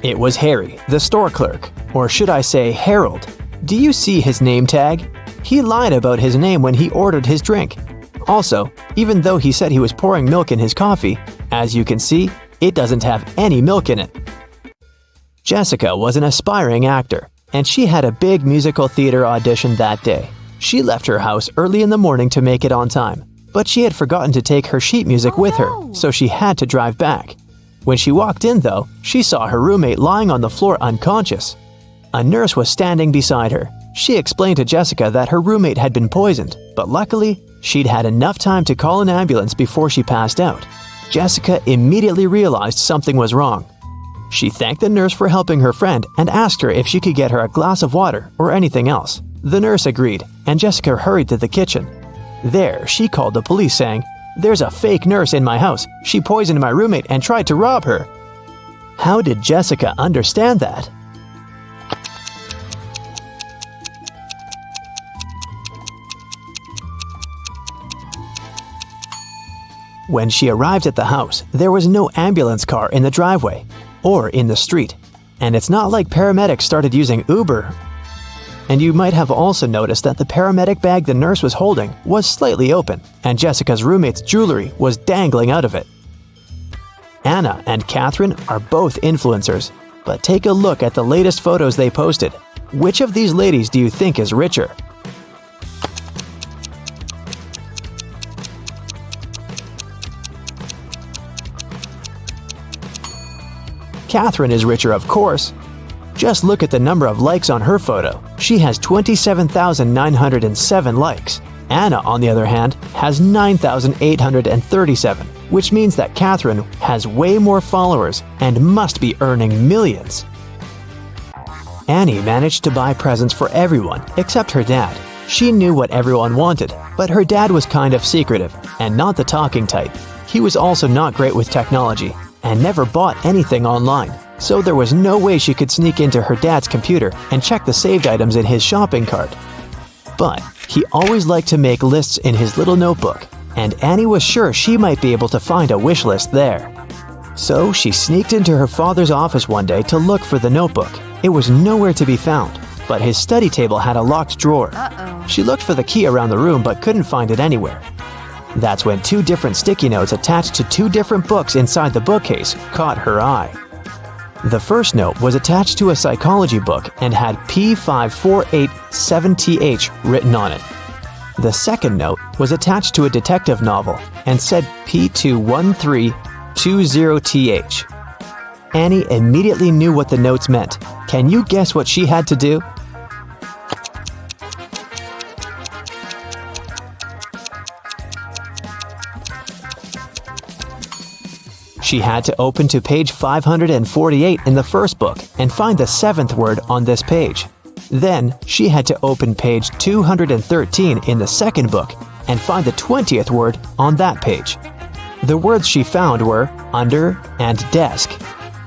It was Harry, the store clerk, or should I say Harold. Do you see his name tag? He lied about his name when he ordered his drink. Also, even though he said he was pouring milk in his coffee, as you can see, It doesn't have any milk in it. Jessica was an aspiring actor, and she had a big musical theater audition that day. She left her house early in the morning to make it on time, but she had forgotten to take her sheet music with her, so she had to drive back. When she walked in, though, she saw her roommate lying on the floor unconscious. A nurse was standing beside her. She explained to Jessica that her roommate had been poisoned, but luckily, she'd had enough time to call an ambulance before she passed out. Jessica immediately realized something was wrong. She thanked the nurse for helping her friend and asked her if she could get her a glass of water or anything else. The nurse agreed, and Jessica hurried to the kitchen. There, she called the police saying, "There's a fake nurse in my house. She poisoned my roommate and tried to rob her." How did Jessica understand that? When she arrived at the house, there was no ambulance car in the driveway or in the street, and it's not like paramedics started using Uber. And you might have also noticed that the paramedic bag the nurse was holding was slightly open, and Jessica's roommate's jewelry was dangling out of it. Anna and Catherine are both influencers, but take a look at the latest photos they posted. Which of these ladies do you think is richer? Catherine is richer, of course. Just look at the number of likes on her photo. She has 27,907 likes. Anna, on the other hand, has 9,837, which means that Catherine has way more followers and must be earning millions. Annie managed to buy presents for everyone except her dad. She knew what everyone wanted, but her dad was kind of secretive and not the talking type. He was also not great with technology and never bought anything online, so there was no way she could sneak into her dad's computer and check the saved items in his shopping cart. But he always liked to make lists in his little notebook, and Annie was sure she might be able to find a wish list there. So she sneaked into her father's office one day to look for the notebook. It was nowhere to be found, but his study table had a locked drawer. She looked for the key around the room but couldn't find it anywhere. That's when 2 different sticky notes attached to 2 different books inside the bookcase caught her eye. The first note was attached to a psychology book and had P5487TH written on it. The second note was attached to a detective novel and said P21320TH. Annie immediately knew what the notes meant. Can you guess what she had to do? She had to open to page 548 in the first book and find the 7th word on this page. Then, she had to open page 213 in the second book and find the 20th word on that page. The words she found were under and desk.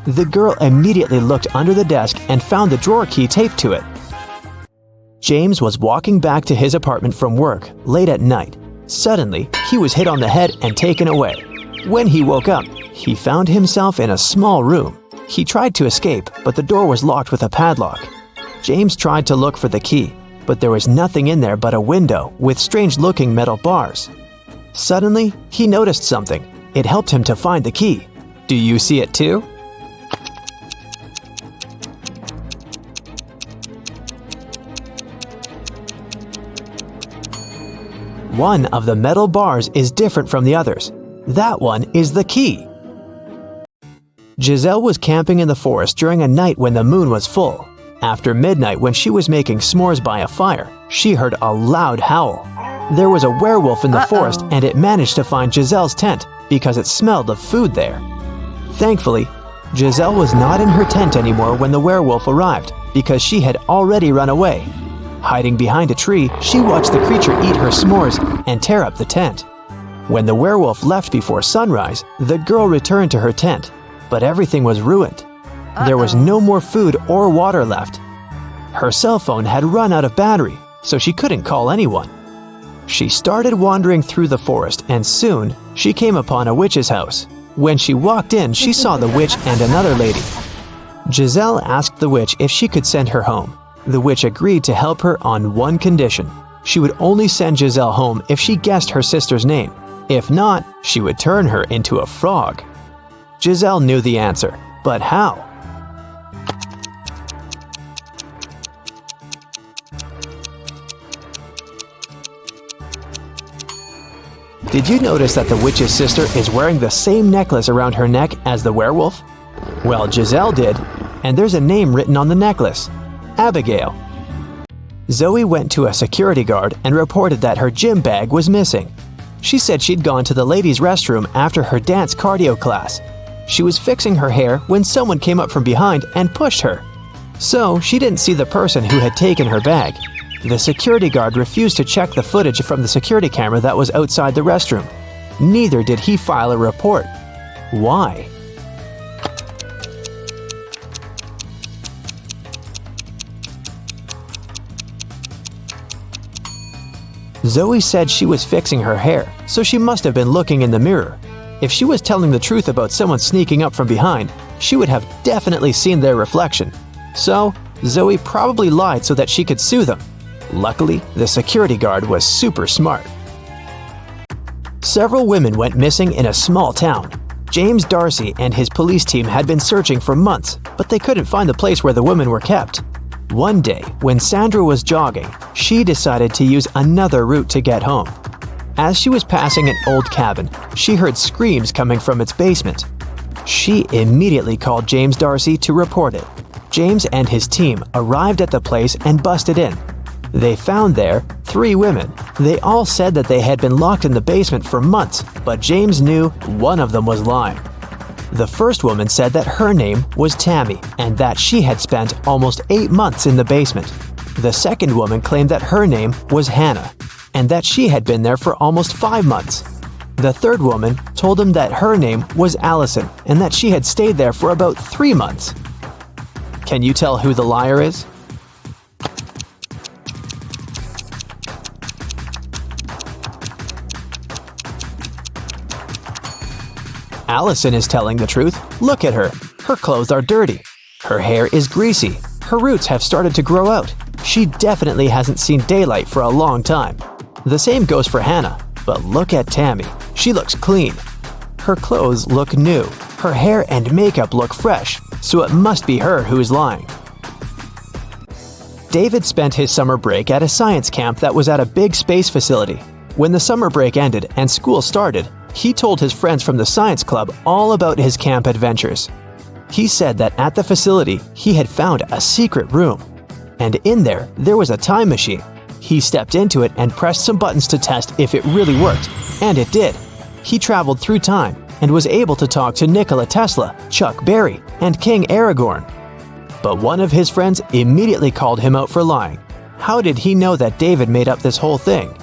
The girl immediately looked under the desk and found the drawer key taped to it. James was walking back to his apartment from work late at night. Suddenly, he was hit on the head and taken away. When he woke up, he found himself in a small room. He tried to escape, but the door was locked with a padlock. James tried to look for the key, but there was nothing in there but a window with strange-looking metal bars. Suddenly, he noticed something. It helped him to find the key. Do you see it too? One of the metal bars is different from the others. That one is the key. Giselle was camping in the forest during a night when the moon was full. After midnight, when she was making s'mores by a fire, she heard a loud howl. There was a werewolf in the forest, and it managed to find Giselle's tent because it smelled of food there. Thankfully, Giselle was not in her tent anymore when the werewolf arrived because she had already run away. Hiding behind a tree, she watched the creature eat her s'mores and tear up the tent. When the werewolf left before sunrise, the girl returned to her tent, but everything was ruined. There was no more food or water left. Her cell phone had run out of battery, so she couldn't call anyone. She started wandering through the forest, and soon she came upon a witch's house. When she walked in, she saw the witch and another lady. Giselle asked the witch if she could send her home. The witch agreed to help her on one condition. She would only send Giselle home if she guessed her sister's name. If not, she would turn her into a frog. Giselle knew the answer, but how? Did you notice that the witch's sister is wearing the same necklace around her neck as the werewolf? Well, Giselle did, and there's a name written on the necklace: Abigail. Zoe went to a security guard and reported that her gym bag was missing. She said she'd gone to the ladies' restroom after her dance cardio class. She was fixing her hair when someone came up from behind and pushed her. So she didn't see the person who had taken her bag. The security guard refused to check the footage from the security camera that was outside the restroom. Neither did he file a report. Why? Zoe said she was fixing her hair, so she must have been looking in the mirror. If she was telling the truth about someone sneaking up from behind, she would have definitely seen their reflection. So, Zoe probably lied so that she could sue them. Luckily, the security guard was super smart. Several women went missing in a small town. James Darcy and his police team had been searching for months, but they couldn't find the place where the women were kept. One day, when Sandra was jogging, she decided to use another route to get home. As she was passing an old cabin, she heard screams coming from its basement. She immediately called James Darcy to report it. James and his team arrived at the place and busted in. They found there 3 women. They all said that they had been locked in the basement for months, but James knew one of them was lying. The first woman said that her name was Tammy and that she had spent almost 8 months in the basement. The second woman claimed that her name was Hannah and that she had been there for almost 5 months. The third woman told him that her name was Allison and that she had stayed there for about 3 months. Can you tell who the liar is? Allison is telling the truth. Look at her. Her clothes are dirty. Her hair is greasy. Her roots have started to grow out. She definitely hasn't seen daylight for a long time. The same goes for Hannah. But look at Tammy. She looks clean. Her clothes look new. Her hair and makeup look fresh, so it must be her who is lying. David spent his summer break at a science camp that was at a big space facility. When the summer break ended and school started, he told his friends from the science club all about his camp adventures. He said that at the facility, he had found a secret room. And in there was a time machine. He stepped into it and pressed some buttons to test if it really worked, and it did. He traveled through time and was able to talk to Nikola Tesla, Chuck Berry, and King Aragorn. But one of his friends immediately called him out for lying. How did he know that David made up this whole thing?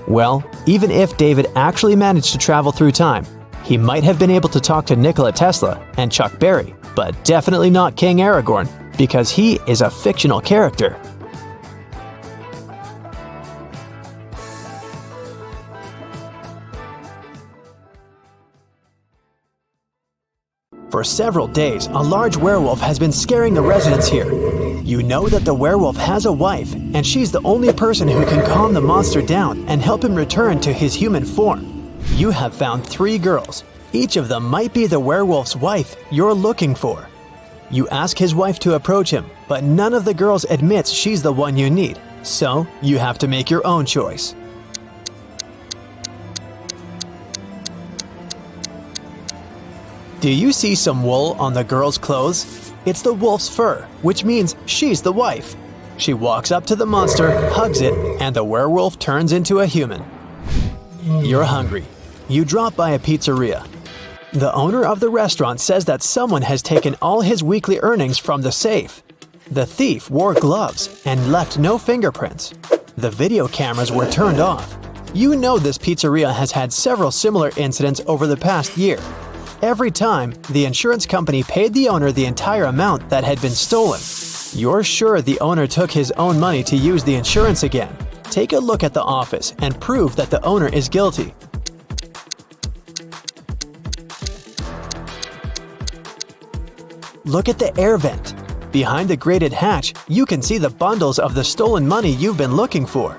Well, even if David actually managed to travel through time, he might have been able to talk to Nikola Tesla and Chuck Berry, but definitely not King Aragorn, because he is a fictional character. For several days, a large werewolf has been scaring the residents here. You know that the werewolf has a wife, and she's the only person who can calm the monster down and help him return to his human form. You have found 3 girls. Each of them might be the werewolf's wife you're looking for. You ask his wife to approach him, but none of the girls admits she's the one you need, so you have to make your own choice. Do you see some wool on the girl's clothes? It's the wolf's fur, which means she's the wife. She walks up to the monster, hugs it, and the werewolf turns into a human. You're hungry. You drop by a pizzeria. The owner of the restaurant says that someone has taken all his weekly earnings from the safe. The thief wore gloves and left no fingerprints. The video cameras were turned off. You know this pizzeria has had several similar incidents over the past year. Every time, the insurance company paid the owner the entire amount that had been stolen. You're sure the owner took his own money to use the insurance again. Take a look at the office and prove that the owner is guilty. Look at the air vent. Behind the grated hatch, you can see the bundles of the stolen money you've been looking for.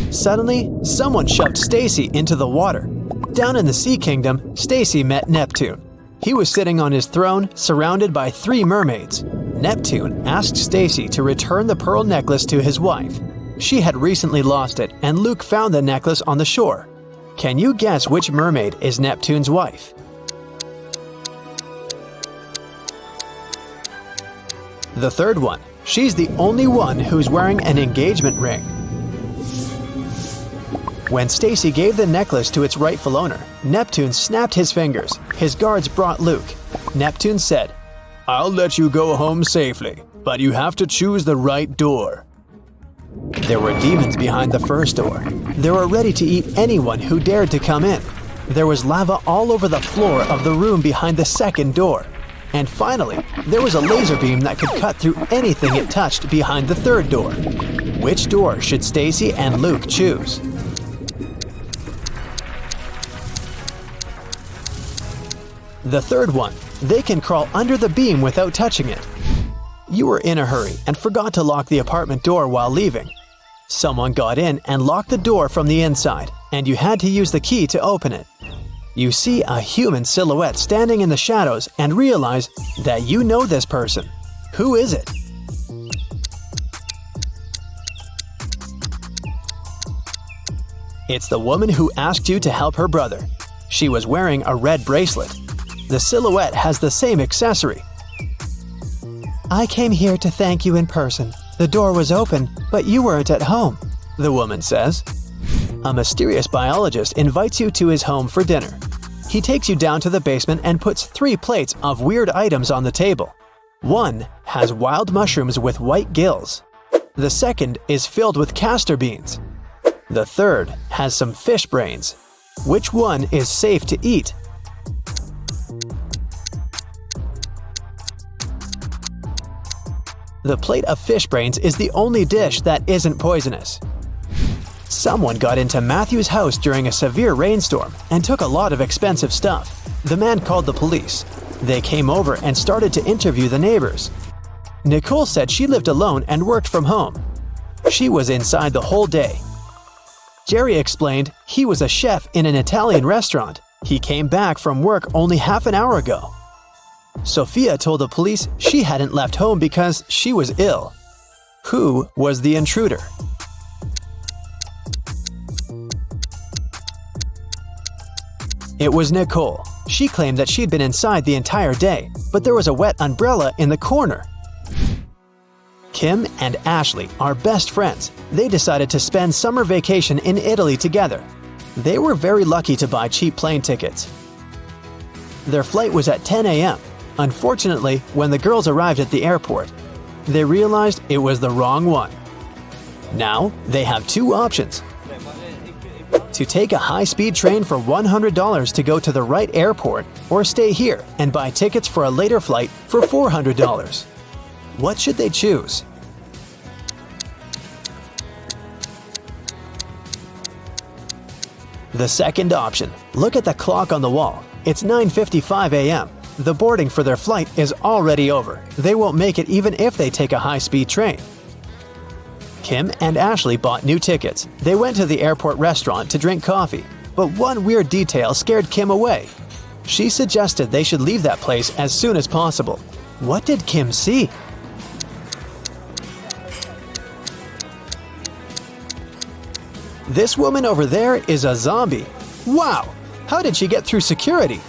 Suddenly, someone shoved Stacy into the water. Down in the Sea Kingdom, Stacy met Neptune. He was sitting on his throne, surrounded by 3 mermaids. Neptune asked Stacy to return the pearl necklace to his wife. She had recently lost it, and Luke found the necklace on the shore. Can you guess which mermaid is Neptune's wife? The third one. She's the only one who's wearing an engagement ring. When Stacy gave the necklace to its rightful owner, Neptune snapped his fingers. His guards brought Luke. Neptune said, "I'll let you go home safely, but you have to choose the right door." There were demons behind the first door. They were ready to eat anyone who dared to come in. There was lava all over the floor of the room behind the second door. And finally, there was a laser beam that could cut through anything it touched behind the third door. Which door should Stacy and Luke choose? The third one. They can crawl under the beam without touching it. You were in a hurry and forgot to lock the apartment door while leaving. Someone got in and locked the door from the inside, and you had to use the key to open it. You see a human silhouette standing in the shadows and realize that you know this person. Who is it? It's the woman who asked you to help her brother. She was wearing a red bracelet. The silhouette has the same accessory. "I came here to thank you in person. The door was open, but you weren't at home," the woman says. A mysterious biologist invites you to his home for dinner. He takes you down to the basement and puts 3 plates of weird items on the table. One has wild mushrooms with white gills. The second is filled with castor beans. The third has some fish brains. Which one is safe to eat? The plate of fish brains is the only dish that isn't poisonous. Someone got into Matthew's house during a severe rainstorm and took a lot of expensive stuff. The man called the police. They came over and started to interview the neighbors. Nicole said she lived alone and worked from home. She was inside the whole day. Jerry explained he was a chef in an Italian restaurant. He came back from work only half an hour ago. Sophia told the police she hadn't left home because she was ill. Who was the intruder? It was Nicole. She claimed that she'd been inside the entire day, but there was a wet umbrella in the corner. Kim and Ashley are best friends. They decided to spend summer vacation in Italy together. They were very lucky to buy cheap plane tickets. Their flight was at 10 a.m. Unfortunately, when the girls arrived at the airport, they realized it was the wrong one. Now, they have 2 options. To take a high-speed train for $100 to go to the right airport, or stay here and buy tickets for a later flight for $400. What should they choose? The second option. Look at the clock on the wall. It's 9:55 a.m. The boarding for their flight is already over. They won't make it even if they take a high-speed train. Kim and Ashley bought new tickets. They went to the airport restaurant to drink coffee. But one weird detail scared Kim away. She suggested they should leave that place as soon as possible. What did Kim see? This woman over there is a zombie. Wow! How did she get through security?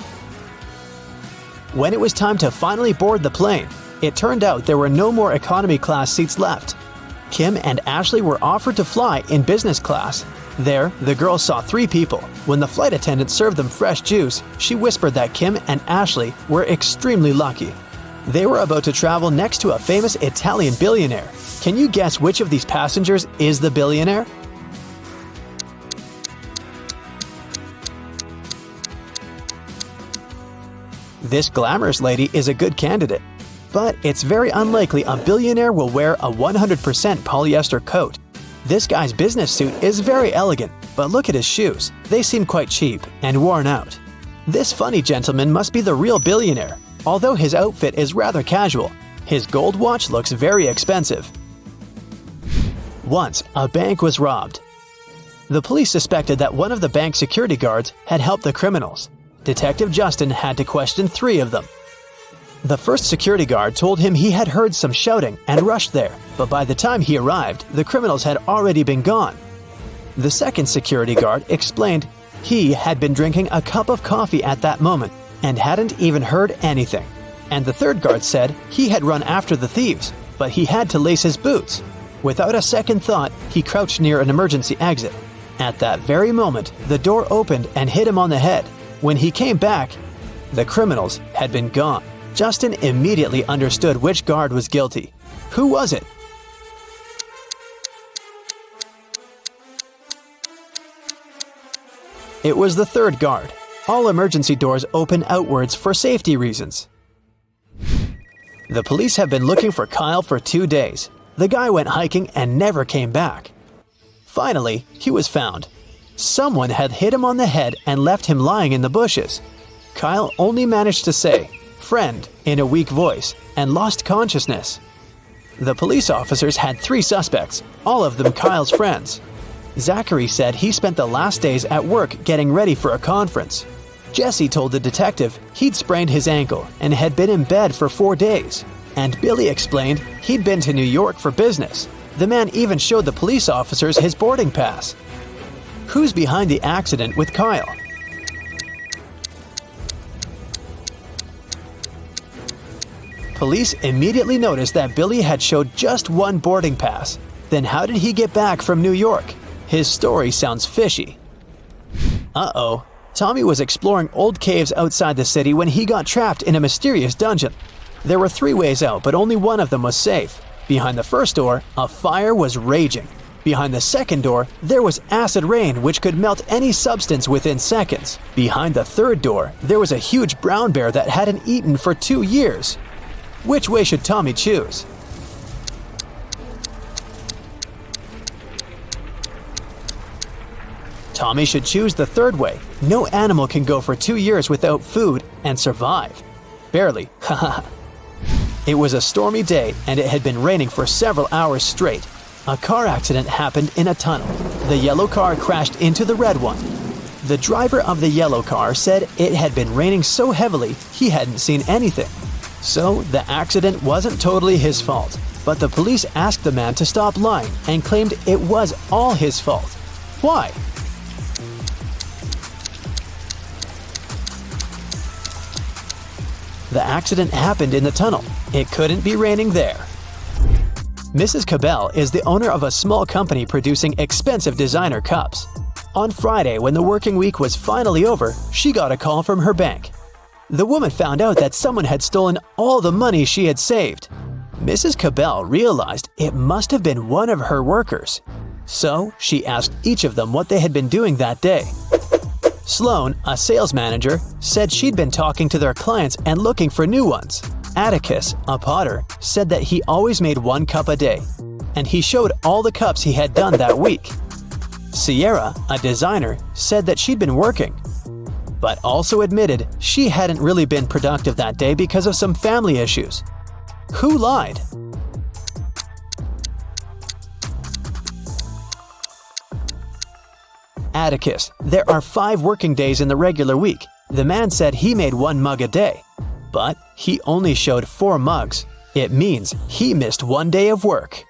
When it was time to finally board the plane, it turned out there were no more economy class seats left. Kim and Ashley were offered to fly in business class. There, the girls saw 3 people. When the flight attendant served them fresh juice, she whispered that Kim and Ashley were extremely lucky. They were about to travel next to a famous Italian billionaire. Can you guess which of these passengers is the billionaire? This glamorous lady is a good candidate, but it's very unlikely a billionaire will wear a 100% polyester coat. This guy's business suit is very elegant, but look at his shoes. They seem quite cheap and worn out. This funny gentleman must be the real billionaire. Although his outfit is rather casual, His gold watch looks very expensive. Once, a bank was robbed. The police suspected that one of the bank security guards had helped the criminals. Detective Justin had to question 3 of them. The first security guard told him he had heard some shouting and rushed there, but by the time he arrived, the criminals had already been gone. The second security guard explained he had been drinking a cup of coffee at that moment and hadn't even heard anything. And the third guard said he had run after the thieves, but he had to lace his boots. Without a second thought, he crouched near an emergency exit. At that very moment, the door opened and hit him on the head. When he came back, the criminals had been gone. Justin immediately understood which guard was guilty. Who was it? It was the third guard. All emergency doors open outwards for safety reasons. The police have been looking for Kyle for 2 days. The guy went hiking and never came back. Finally, he was found. Someone had hit him on the head and left him lying in the bushes. Kyle only managed to say, "Friend," in a weak voice, and lost consciousness. The police officers had 3 suspects, all of them Kyle's friends. Zachary said he spent the last days at work getting ready for a conference. Jesse told the detective he'd sprained his ankle and had been in bed for 4 days. And Billy explained he'd been to New York for business. The man even showed the police officers his boarding pass. Who's behind the accident with Kyle? Police immediately noticed that Billy had showed just 1 boarding pass. Then how did he get back from New York? His story sounds fishy. Uh-oh. Tommy was exploring old caves outside the city when he got trapped in a mysterious dungeon. There were 3 ways out, but only one of them was safe. Behind the first door, a fire was raging. Behind the second door, there was acid rain which could melt any substance within seconds. Behind the third door, there was a huge brown bear that hadn't eaten for 2 years. Which way should Tommy choose? Tommy should choose the third way. No animal can go for 2 years without food and survive. Barely, haha. It was a stormy day and it had been raining for several hours straight. A car accident happened in a tunnel. The yellow car crashed into the red one. The driver of the yellow car said it had been raining so heavily he hadn't seen anything. So the accident wasn't totally his fault, but the police asked the man to stop lying and claimed it was all his fault. Why? The accident happened in the tunnel. It couldn't be raining there. Mrs. Cabell is the owner of a small company producing expensive designer cups. On Friday, when the working week was finally over, she got a call from her bank. The woman found out that someone had stolen all the money she had saved. Mrs. Cabell realized it must have been one of her workers. So she asked each of them what they had been doing that day. Sloan, a sales manager, said she'd been talking to their clients and looking for new ones. Atticus, a potter, said that he always made 1 cup a day, and he showed all the cups he had done that week. Sierra, a designer, said that she'd been working, but also admitted she hadn't really been productive that day because of some family issues. Who lied? Atticus, there are 5 working days in the regular week. The man said he made 1 mug a day, but he only showed 4 mugs. It means he missed 1 day of work.